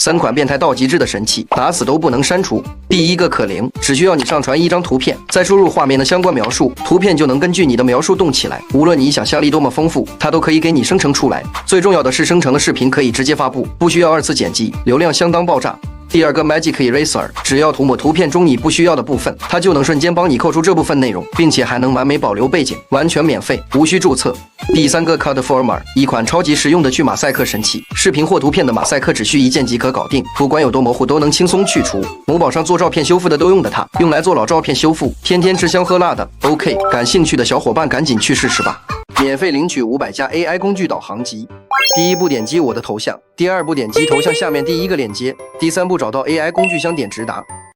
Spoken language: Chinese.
3款变态到极致的神器，打死都不能删除。第一个可灵，只需要你上传一张图片，再输入画面的相关描述，图片就能根据你的描述动起来。无论你想象力多么丰富，它都可以给你生成出来。最重要的是，生成的视频可以直接发布，不需要2次剪辑，流量相当爆炸。第二个 Magic Eraser， 只要涂抹图片中你不需要的部分，它就能瞬间帮你扣除这部分内容，并且还能完美保留背景，完全免费，无需注册。第三个 Cutformer， 一款超级实用的去马赛克神器，视频或图片的马赛克只需一键即可搞定，不管有多模糊都能轻松去除。某宝上做照片修复的都用的它，用来做老照片修复，天天吃香喝辣的。OK， 感兴趣的小伙伴赶紧去试试吧。免费领取500加 AI 工具导航集。第一步点击我的头像，第二步点击头像下面第一个链接，第三步找到 AI 工具箱点直达。